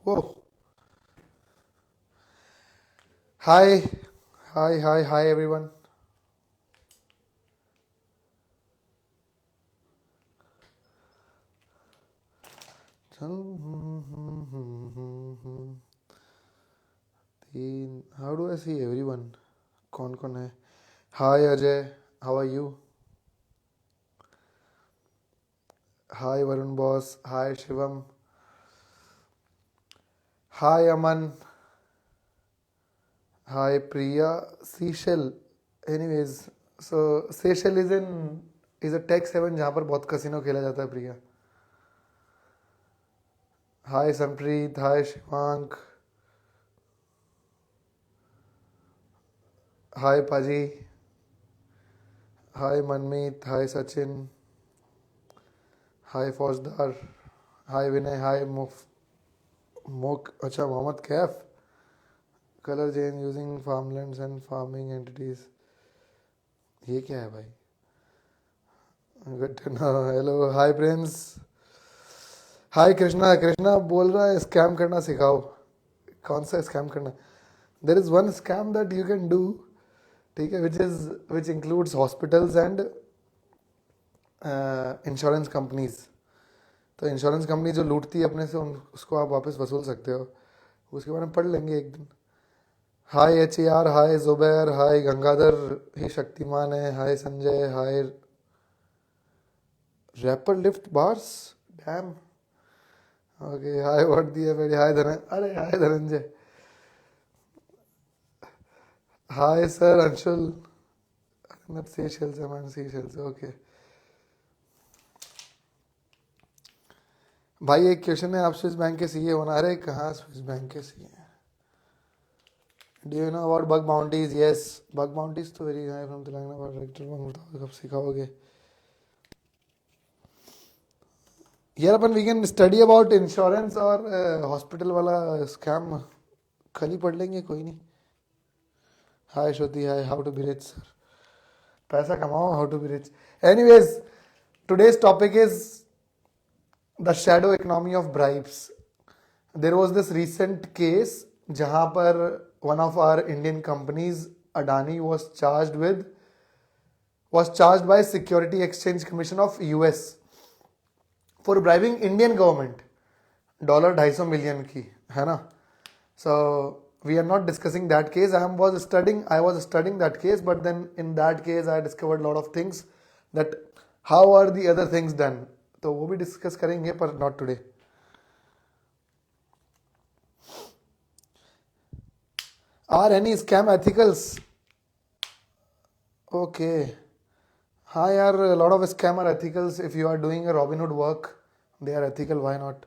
Oh, hi, hi, everyone. How do I see everyone? कौन कौन है? Hi Ajay, how are you? Hi Varun boss. Hi Shivam. Hi Aman. Hi Priya. Seychelles. Anyways, so Seychelles is a tech seven जहाँ पर बहुत casino खेला जाता है प्रिया. Hi Sampreet. Hi Shivank. Hi Paji. Hi Manmeet. Hi Sachin. Hi Fauzdar. Hi Vinay. Hi Mok. अच्छा Mohammad Kaif. Colour change using farmlands and farming entities. ये क्या है भाई? Good to know. Hello hi Prince. Hi Krishna. Krishna बोल रहा है स्कैम करना सिखाओ. कौन सा स्कैम करना? There is one scam that you can do. ठीक है, which includes hospitals and insurance companies. तो इंश्योरेंस कंपनी जो लूटती है अपने से उसको आप वापस वसूल सकते हो. उसके बारे में पढ़ लेंगे एक दिन. Hi H A R. Hi Zubair. Hi Gangadhar. ही शक्तिमान है. Hi Sanjay. Hi rapper lift bars. Damn. Okay. Hi what दिया मेरी. हाय धनंजय. अरे hi Dhananjay. Hi sir Anshul. Not Seychelles. Man Seychelles. Okay भाई, एक क्वेश्चन है. आप स्विस बैंक के सीए होना. अरे कहाँ स्विस बैंक के CA? Do you know about bug bounties? Yes, bug bounties तो very high from Telangana. Director बताओ कब सिखाओगे यार. अपन we can study about insurance और हॉस्पिटल वाला स्कैम कल ही पढ़ लेंगे, कोई नहीं. Hi Shruti. Hi. How to be rich sir. पैसा कमाओ. How to be rich. Anyways, today's topic is the shadow economy of bribes. There was this recent case जहाँ पर one of our Indian companies, Adani, was charged by Security Exchange Commission of US for bribing Indian government dollar 250 million की, है ना. So we are not discussing that case. I was studying that case, but then in that case I discovered a lot of things, that how are the other things done. तो वो भी discuss करेंगे पर not today. Are any scam ethicals? Okay. हाँ यार, a lot of scam are ethicals. If you are doing a Robinhood work, they are ethical. Why not?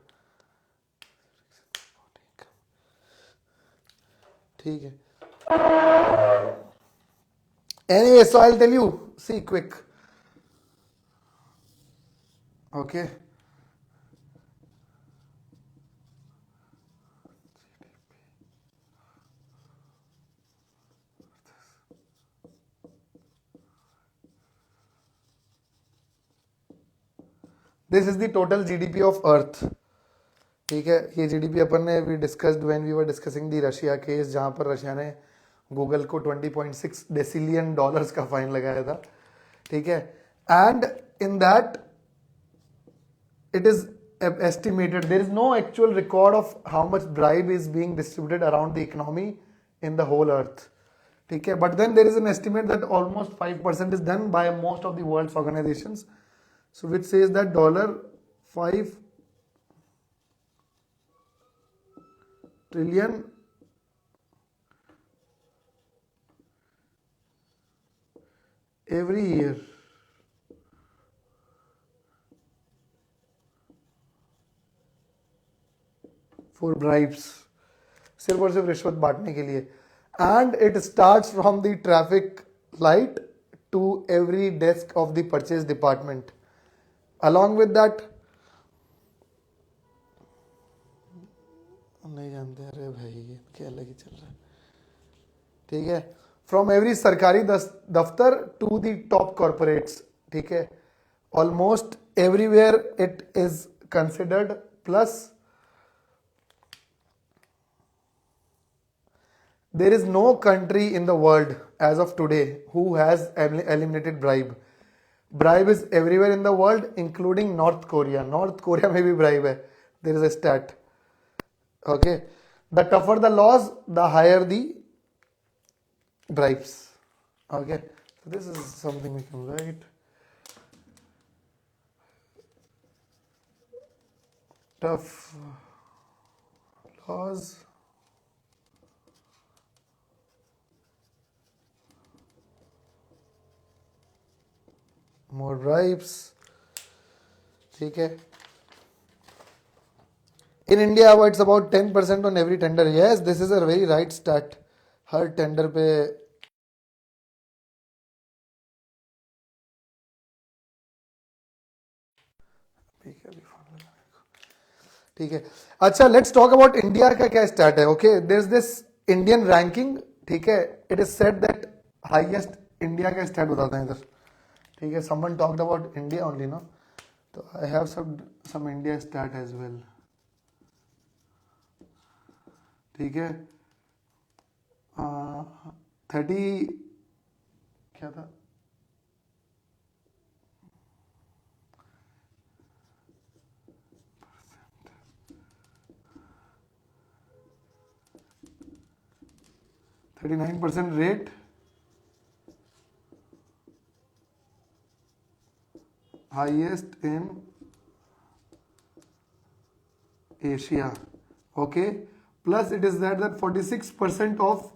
ठीक है. Anyway, so I'll tell you. See, quick. Okay. This is the total GDP of Earth. ठीक है, ये GDP अपन ने we discussed when we were discussing the Russia case, जहाँ पर Russia ने गूगल को 20.6 डेसिलियन डॉलर्स का फाइन लगाया था. ठीक है. And in that it is estimated, there is no actual record of how much bribe is being distributed around the economy in the whole earth. ठीक है. But then there is an estimate that almost 5% is done by most of the world's organizations, so which says that $5 trillion every year for bribes, सिर्फ और सिर्फ रिश्वत बांटने के लिए. And it starts from the traffic light to every desk of the purchase department. Along with that, नहीं जानते. अरे भाई ये क्या अलग ही चल रहा है. ठीक है. फ्रॉम एवरी सरकारी दफ्तर टू द टॉप कॉर्पोरेट्स. ठीक है. Almost everywhere it is considered. Plus there is no country in the world as of today who has eliminated bribe. Bribe is everywhere in the world, including North Korea. North Korea में भी bribe है. There is a stat. Okay. The tougher the laws, the higher the bribes. Okay. So this is something we can write. Tough laws, more bribes. ठीक है. In India, it's about 10% on every tender. Yes, this is a very right stat. Her tender पे ठीक है. अच्छा, let's talk about India का क्या start है. Okay, there is this Indian ranking. ठीक है, it is said that highest India का स्टार्ट बताते हैं इधर. ठीक है, someone talked about India only no, तो I have some India start as well. ठीक है, 30 क्या था, %39 rate, highest in Asia. Okay, plus it is that 46% of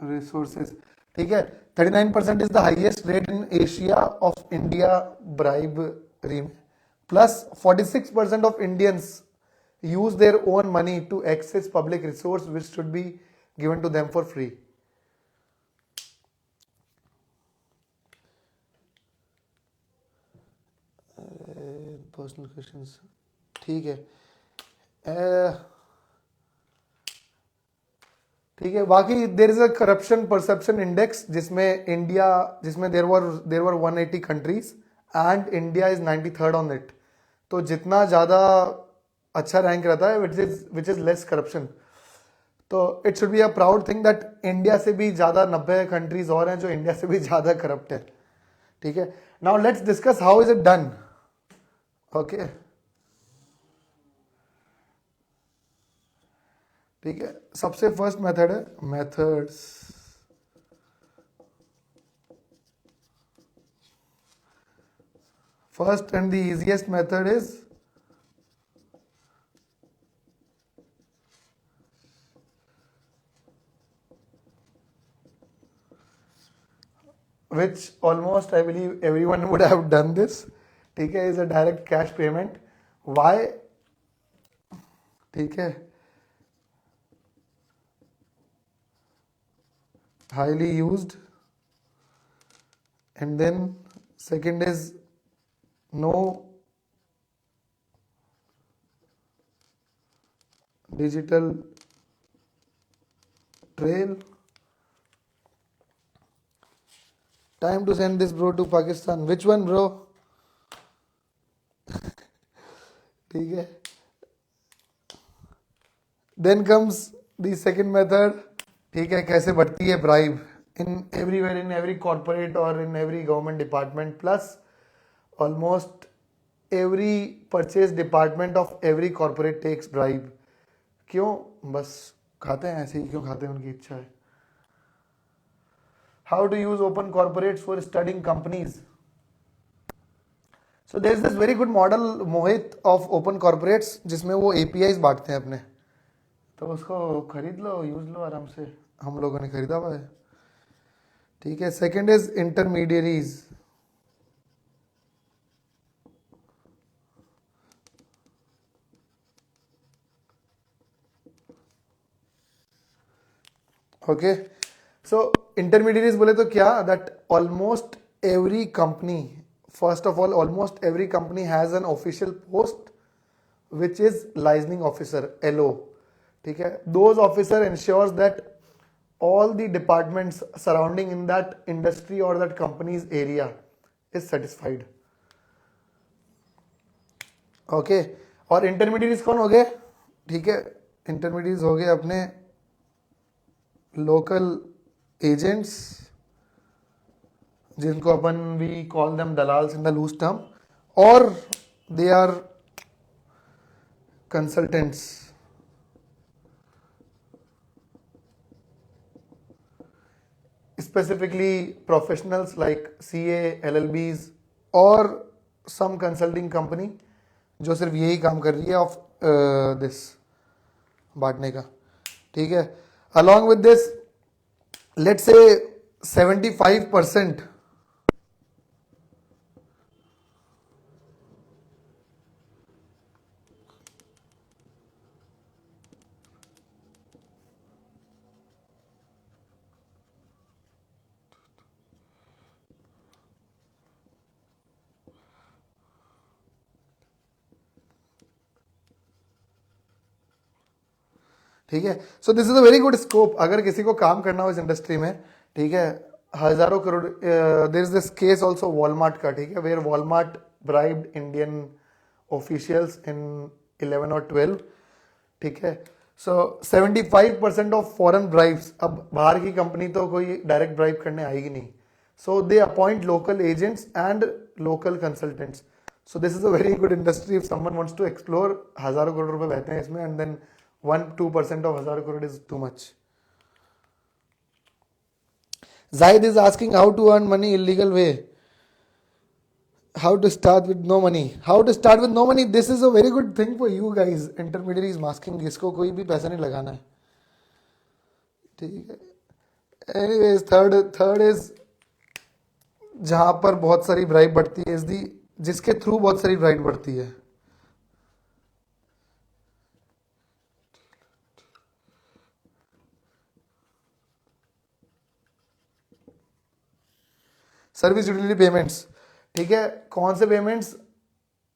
resources. ठीक है, 39% is the highest rate in Asia of India bribery. Plus 46% of Indians use their own money to access public resource which should be given to them for free. Personal questions. ठीक है. ठीक है, बाकी there is a corruption perception index जिसमें देर वर 180 countries and India is 93rd on it. तो जितना ज़्यादा अच्छा रैंक रहता है विच इज लेस करप्शन. तो it should be a proud thing that India से भी ज़्यादा 90 कंट्रीज और हैं जो इंडिया से भी ज़्यादा करप्ट है. ठीक है, now let's discuss how is it done. Okay, ठीक है, सबसे फर्स्ट मेथड है methods. First and the easiest method is which almost I believe everyone would have done this. ठीक है, is a direct cash payment. Why? ठीक है, highly used. And then second is no digital trail. Time to send this bro to Pakistan. Which one bro? ठीक है. Then comes the second method. ठीक है, कैसे बढ़ती है bribe in everywhere, in every corporate or in every government department, plus almost every purchase department of every corporate takes bribe. क्यों? बस खाते हैं ऐसे ही. क्यों खाते हैं? उनकी इच्छा है. How to use open corporates for studying companies. So there is this very good model Mohit of open corporates जिसमें वो APIs बांटते हैं अपने. तो उसको खरीद लो, यूज लो आराम से. हम लोगों ने खरीदा हुआ है. ठीक है, second is intermediaries. Okay, so intermediaries बोले तो क्या, that almost every company, first of all almost every company has an official post which is licensing officer, LO. ठीक है, those officer ensures that all the departments surrounding in that industry or that company's area is satisfied. Okay और intermediates कौन हो गए? ठीक है, intermediates हो गए अपने लोकल एजेंट्स, जिनको अपन वी कॉल देम दलाल्स इन द लूज टर्म, और they are consultants. Specifically professionals like CA, LLBs और some consulting company जो सिर्फ यही काम कर रही है ऑफ दिस बांटने का. ठीक है, along with this let's say 75%. ठीक है, सो this is a very good scope अगर किसी को काम करना हो इस इंडस्ट्री में. ठीक है, हजारों crore. There is this case also Walmart का. ठीक है, where Walmart bribed Indian officials in 11 और 12. ठीक है, सो 75% ऑफ फॉरेन ब्राइब्स. अब बाहर की कंपनी तो कोई डायरेक्ट ब्राइब करने आएगी नहीं, so they appoint local agents and local consultants. So this is a very good industry if someone wants to explore. हजारों करोड़ रुपए बहते हैं इसमें, and then 1-2% of 1000 crore is too much. Zaid is asking how to earn money illegal way. How to start with no money. How to start with no money. This is a very good thing for you guys. Intermediaries masking. इसको कोई भी पैसा नहीं लगाना है. ठीक है. Anyways, third is जहां पर बहुत सारी ब्राइब बढ़ती है, is the जिसके थ्रू बहुत सारी ब्राइब बढ़ती है. Service utility payments. ठीक है, कौन से पेमेंट्स?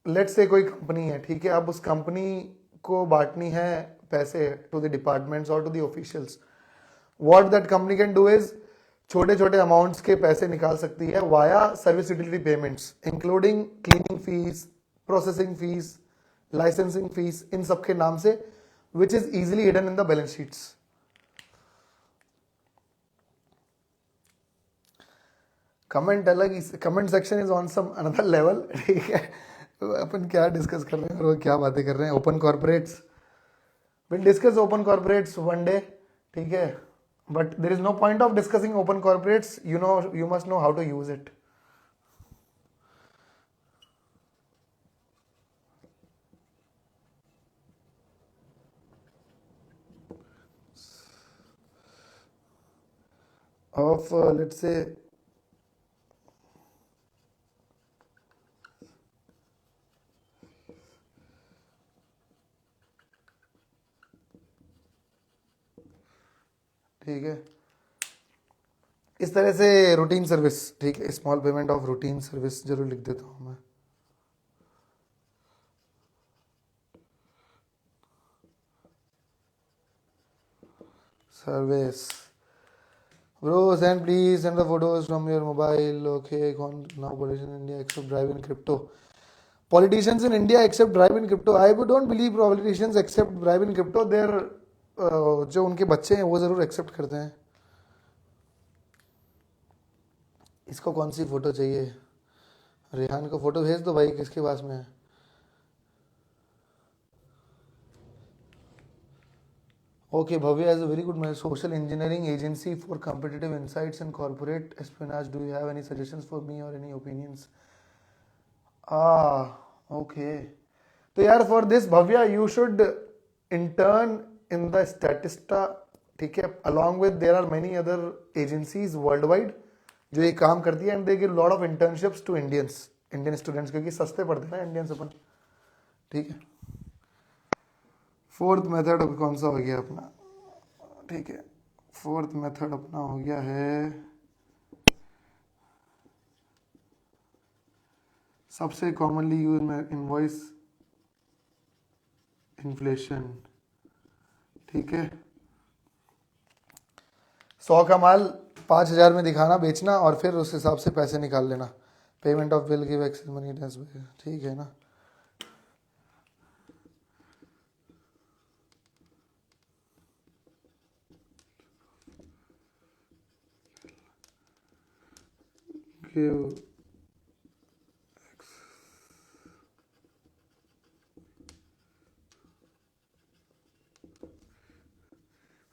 लेट्स से कोई कंपनी है. ठीक है, अब उस कंपनी को बांटनी है पैसे टू द डिपार्टमेंट्स और to the officials. What that company can do is छोटे छोटे अमाउंट्स के पैसे निकाल सकती है via service utility payments, including cleaning fees, processing fees, licensing fees, इन सब के नाम से, which is easily hidden in the balance sheets. Comment अलग ही, comment section is on some another level. ठीक है, अपन क्या डिस्कस कर रहे हैं और क्या बातें कर रहे हैं. Open corporates, will discuss open corporates one day. ठीक है, but there is no point of discussing open corporates. You must know how to use it. Of let's say ठीक है, इस तरह से रूटीन सर्विस. ठीक है, small payment of routine service जरूर लिख देता हूँ मैं. Service. Bro, send the photos from your mobile. Okay, now politicians in India accept drive in crypto. Politicians in India accept drive in crypto. I don't believe politicians accept drive in crypto. They're जो उनके बच्चे हैं वो जरूर accept करते हैं. इसको कौन सी फोटो चाहिए? रेहान को फोटो भेज दो भाई, किसके पास में है. Okay, Bhavya has a very good social engineering agency for competitive insights and corporate espionage. Do you have any suggestions for me or any opinions? Okay. तो यार for this Bhavya you should intern in the Statista. ठीक है, along with there are many other agencies worldwide जो ये काम करती है, and they give lot of internships to Indian students, क्योंकि सस्ते पड़ते हैं ना इंडियंस अपन. ठीक है, फोर्थ मेथड कौन सा हो गया अपना? ठीक है, फोर्थ मेथड अपना हो गया है सबसे कॉमनली यूज में इनवॉइस इन्फ्लेशन, ठीक है। 100 का माल 5,000 में दिखाना, बेचना, और फिर उस हिसाब से पैसे निकाल लेना। Payment of bill give excess money, ठीक है ना। give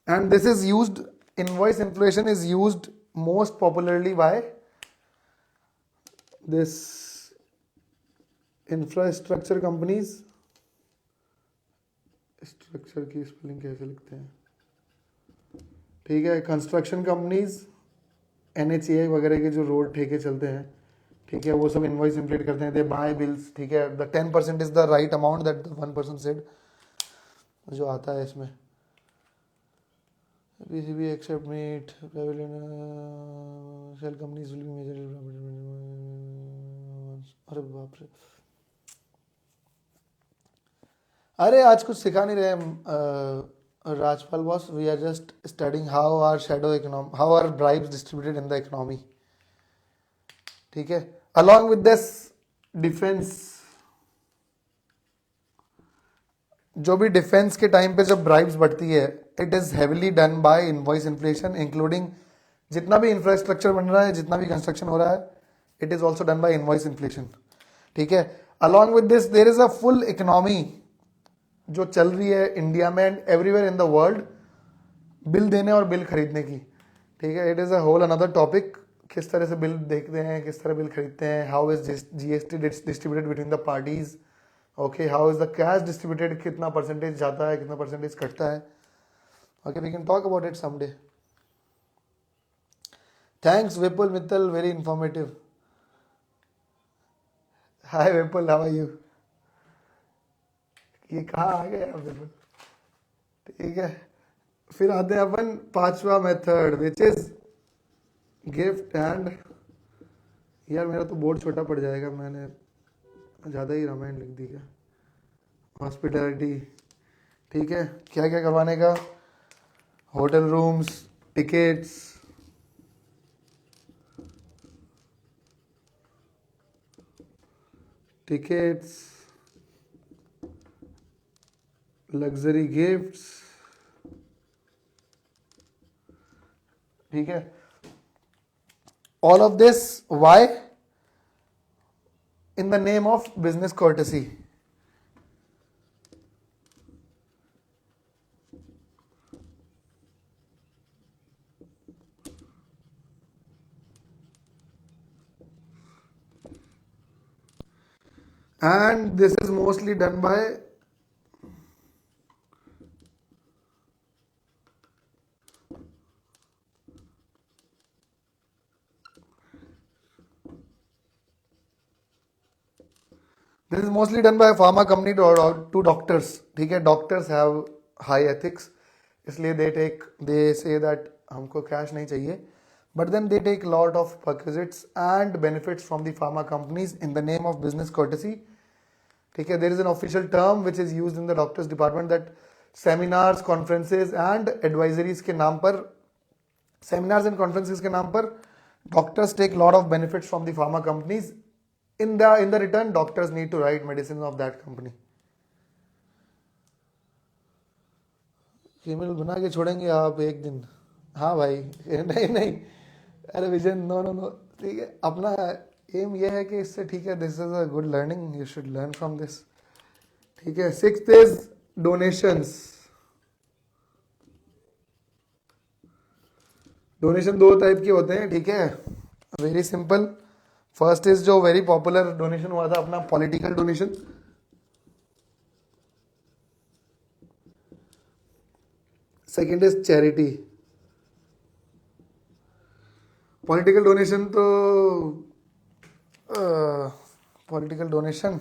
and this is used, invoice inflation is used most popularly by this infrastructure companies। Structure की स्पेलिंग कैसे लिखते हैं, ठीक है। कंस्ट्रक्शन कंपनीज, NHAI वगैरह के जो रोड ठेके चलते हैं, ठीक है, वो सब इनवॉइस इन्फ्लेट करते हैं, दे बाय बिल्स, ठीक है। The 10% is the right amount that the 1% said, जो आता है इसमें। PCB except meet pavilion sale companies will be major. अरे बाप रे, अरे आज कुछ सिखा नहीं रहे Rajpal boss, we are just studying how are shadow economy, how are bribes distributed in the economy, ठीक है। अलॉन्ग विद दिस डिफेंस, जो भी डिफेंस के टाइम पे जब ब्राइब्स बढ़ती है, it is heavily done by invoice inflation, including जितना भी इंफ्रास्ट्रक्चर बन रहा है, जितना भी कंस्ट्रक्शन हो रहा है, it is also done by invoice inflation, ठीक है। Along with this there is a full economy जो चल रही है इंडिया में and everywhere in the world, bill देने और बिल खरीदने की, ठीक है। It is a whole another topic, किस तरह से बिल देखते हैं, किस तरह बिल खरीदते हैं, how is GST distributed between the parties, okay, how is the cash distributed, कितना परसेंटेज जाता है, कितना परसेंटेज कटता है, okay, we can talk about it someday. Thanks Vipul Mittal, very informative. Hi Vipul, how are you. ये कहाँ आ गए आप विपुल, ठीक है। फिर आते हैं अपन पांचवा method, which is gift and, यार मेरा तो बोर्ड छोटा पड़ जाएगा, मैंने ज़्यादा ही रामायण लिख दी क्या। हॉस्पिटैलिटी, ठीक है। क्या क्या करवाने का, hotel rooms, tickets, luxury gifts, ठीक है। All of this why, in the name of business courtesy, and this is mostly done by pharma company to doctors, ठीक है। डॉक्टर्स हैव हाई एथिक्स, इसलिए दे से दैट हमको cash नहीं चाहिए, but then they take lot of perquisites and benefits from the pharma companies in the name of business courtesy, ठीक है। there is an official term which is used in the doctors department that seminars, conferences and advisories के नाम पर, seminars and conferences के नाम पर doctors take lot of benefits from the pharma companies, in the return doctors need to write medicines of that company। Female बना के छोड़ेंगे आप एक दिन, हाँ भाई, नहीं नहीं, अरे विजन, नो नो नो, ठीक है। अपना एम ये है कि इससे, ठीक है, this is a good learning, you should learn from this, ठीक है। Sixth is donations. डोनेशन दो टाइप के होते हैं, ठीक है, वेरी सिंपल। फर्स्ट इज जो वेरी पॉपुलर डोनेशन हुआ था अपना, political donation. Second is charity. Political donation तो पॉलिटिकल डोनेशन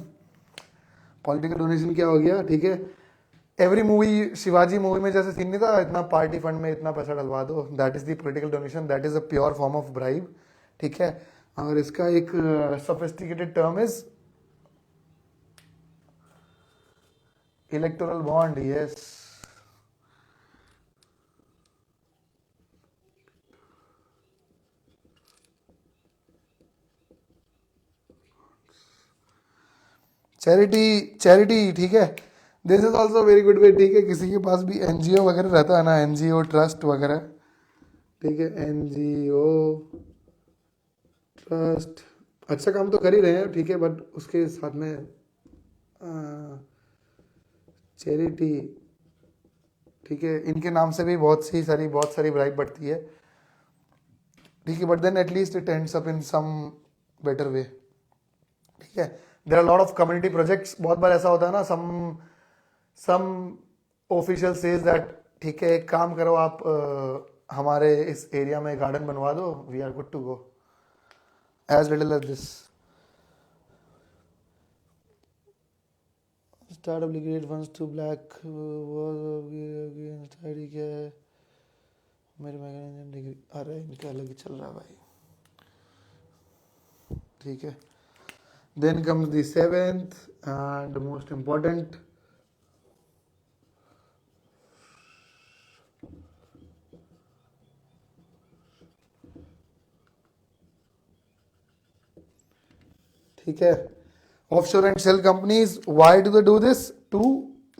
क्या हो गया, ठीक है। एवरी मूवी, शिवाजी मूवी में जैसे सीन नहीं था, इतना पार्टी फंड में इतना पैसा डलवा दो, that is the political donation, that is a pure form of bribe, ठीक है। और इसका एक sophisticated term is electoral bond, yes. Charity, ठीक है। This is also very good way, ठीक है। किसी के पास भी एनजीओ वगैरह रहता है ना, एनजीओ ट्रस्ट वगैरह, ठीक है, एनजीओ ट्रस्ट, अच्छा काम तो कर ही रहे हैं, ठीक है, बट उसके साथ में चैरिटी, ठीक है, इनके नाम से भी बहुत सारी ब्राइब बढ़ती है, ठीक है, but then at least it ends up in some better way, ठीक है। There are lot of community projects, बहुत बार ऐसा होता है ना, सम ऑफिशियल सेज दैट, ठीक है, एक काम करो आप, हमारे इस एरिया में गार्डन बनवा दो, we are good to go, as little as this. Startup liquidate funds to black ठीक है, मेरे मैकेनिज्म डिग्री, अरे इनका अलग ही चल रहा है भाई, ठीक है। Then comes the seventh and most important, ठीक है, offshore and shell companies, why do they do this? To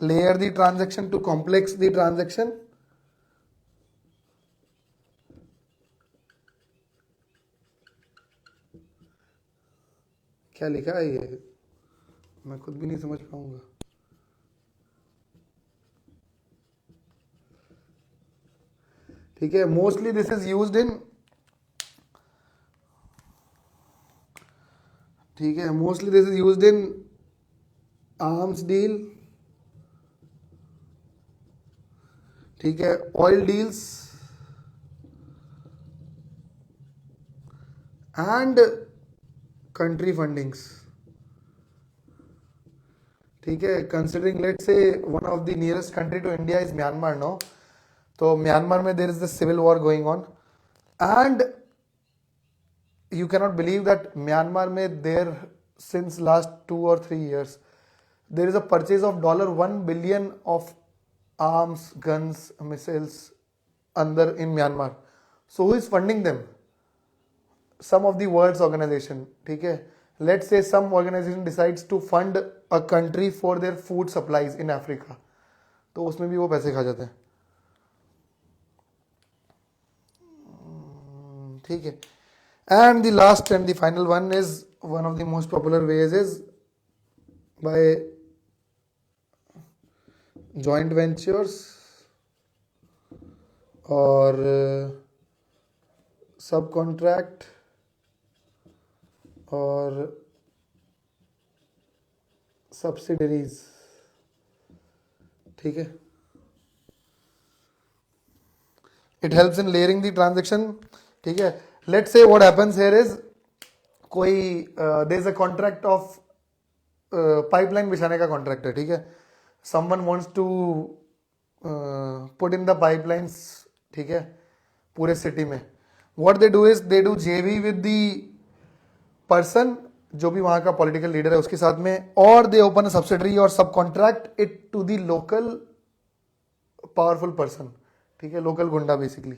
layer the transaction, to complex the transaction, क्या लिखा है ये, मैं खुद भी नहीं समझ पाऊंगा, ठीक है। Mostly this is used in, ठीक है, mostly this is used in arms deal, ठीक है, oil deals and country fundings, ठीक है। Considering let say one of the nearest country to India is Myanmar, no, तो म्यांमार में there is the civil war going on, and you cannot believe that Myanmar में there since last 2 or 3 years there is a purchase of $1 billion of arms, guns, missiles under in Myanmar. So who is funding them? Some of the world's organization, ठीक है। Let's say some organization decides to fund a country for their food supplies in Africa, तो उसमें भी वो पैसे खा जाते हैं, ठीक है। And the last and the final one is one of the most popular ways is by joint ventures or subcontract or subsidiaries, ठीक है। It helps in layering the transaction, ठीक है। Let's say what happens here is कोई there is a contract of pipeline बिछाने का contract है, ठीक है। someone wants to put in the pipelines, ठीक है, पूरे सिटी में। what they do is they do JV with the person, जो भी वहां का पॉलिटिकल लीडर है उसके साथ में, और दे ओपन अ सब्सिडरी और sub contract it to the local powerful person, ठीक है, लोकल गुंडा बेसिकली।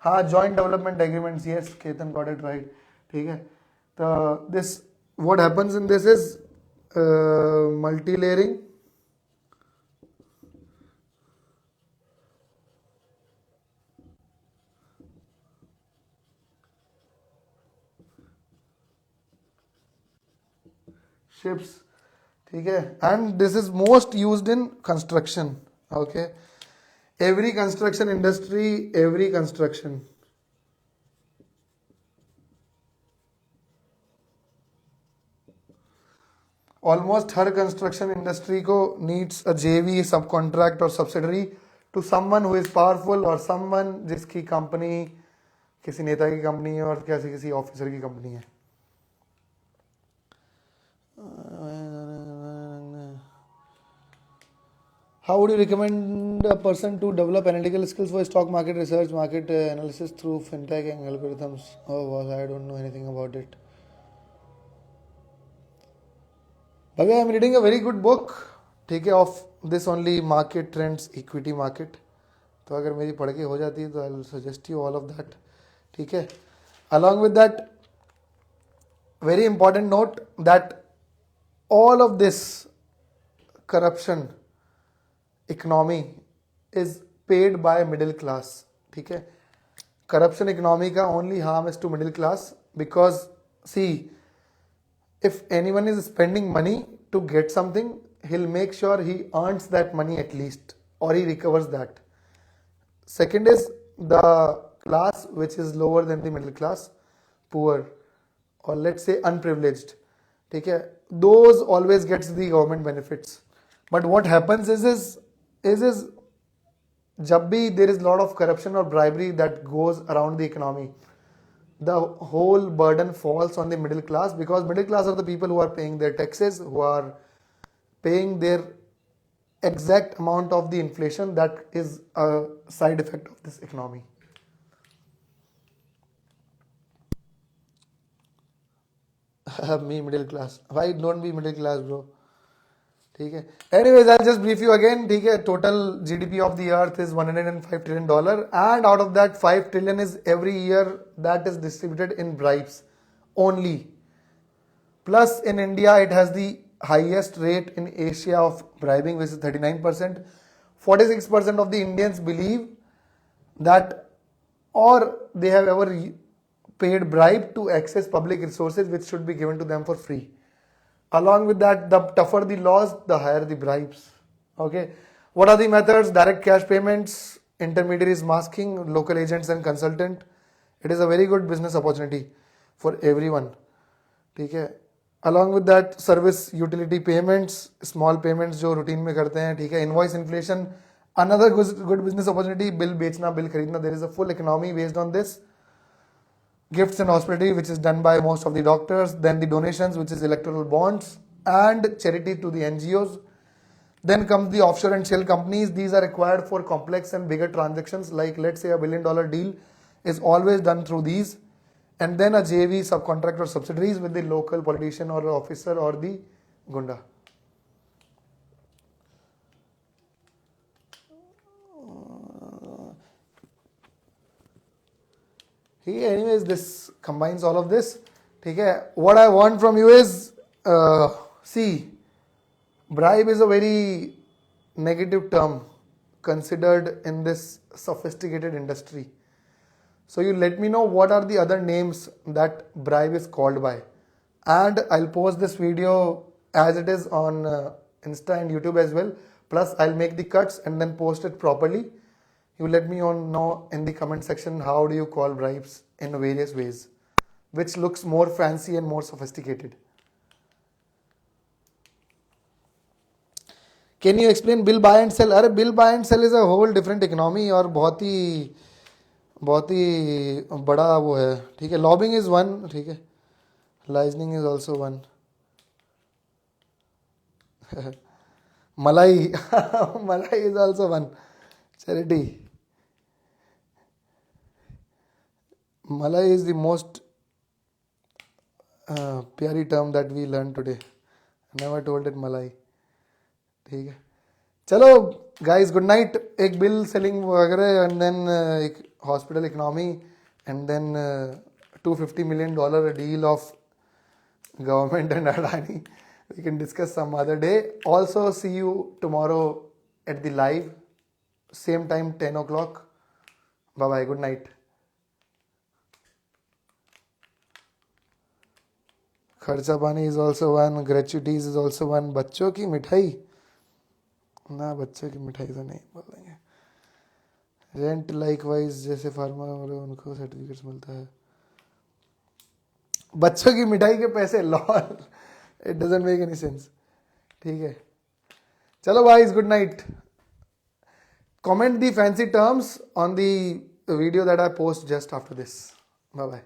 हाँ, joint development agreements, yes, Ketan got it right, ठीक है। तो this what happens in this is multi layering, ships, ठीक है, and this is most used in construction, okay, every construction industry, every construction, almost हर construction industry को needs a JV, sub contract और subsidiary to someone who is powerful और someone जिसकी company किसी नेता की कंपनी है और किसी ऑफिसर की कंपनी है। How would you recommend a person to develop analytical skills for stock market research, market analysis through fintech and algorithms? Oh, boss, I don't know anything about it. Bhagya, I am reading a very good book. ठीक है, of this only market trends, equity market. तो अगर मेरी पढ़ के हो जाती है तो I will suggest you all of that. ठीक है, along with that very important note that all of this corruption economy is paid by middle class. ठीक है, corruption economy का only harm is to middle class because see, if anyone is spending money to get something, he'll make sure he earns that money at least, or he recovers that. Second is the class which is lower than the middle class, poor, or let's say unprivileged. ठीक है, those always gets the government benefits. But what happens is जब भी there is lot of corruption or bribery that goes around the economy, the whole burden falls on the middle class, because middle class are the people who are paying their taxes, who are paying their exact amount of the inflation that is a side effect of this economy. Me middle class, why don't be middle class bro? ठीक है, anyways I'll just brief you again. ठीक है, total GDP of the earth is $105 trillion, and out of that 5 trillion is every year that is distributed in bribes only. Plus in India it has the highest rate in Asia of bribing, which is 39%. 46% of the Indians believe that, or they have ever paid bribe to access public resources which should be given to them for free. Along with that, the tougher the laws, the higher the bribes. Okay, what are the methods? Direct cash payments, intermediaries masking, local agents and consultant. It is a very good business opportunity for everyone. ठीक है, along with that, service utility payments, small payments जो routine में करते हैं. ठीक है, invoice inflation, another good business opportunity. Bill बेचना, bill खरीदना, there is a full economy based on this. Gifts and hospitality, which is done by most of the doctors. Then the donations, which is electoral bonds, and charity to the NGOs. Then comes the offshore and shell companies. These are required for complex and bigger transactions, like let's say $1 billion deal is always done through these. And then a JV, subcontractor subsidiaries with the local politician or officer or the gunda. Anyways, this combines all of this. ठीक है, what I want from you is, see, bribe is a very negative term considered in this sophisticated industry. So you let me know what are the other names that bribe is called by, and I'll post this video as it is on Insta and YouTube as well. Plus I'll make the cuts and then post it properly. You let me know in the comment section how do you call bribes in various ways, which looks more fancy and more sophisticated. Can you explain bill buy and sell? अरे bill buy and sell is a whole different economy और बहुत ही बड़ा वो है. ठीक है, lobbying is one. ठीक है, licensing is also one. malai malai is also one. Charity. Malai is the most प्यारी term that we learned today. I never told it malai. ठीक है, चलो guys, good night. एक bill selling वगैरह and then एक hospital economy and then $250 million deal of government and Adani. We can discuss some other day. Also see you tomorrow at the live, same time 10 o'clock. Bye bye, good night. खर्चा पानी is also one, gratuities is also one. बच्चों की मिठाई ना, बच्चों की मिठाई तो नहीं बोलेंगे. रेंट लाइकवाइज, जैसे फार्मर वाले उनको सर्टिफिकेट्स मिलता है. बच्चों की मिठाई के पैसे, lol, it doesn't make any sense. ठीक है, चलो guys, good night. Comment the fancy terms on the video that I post just after this. Bye bye.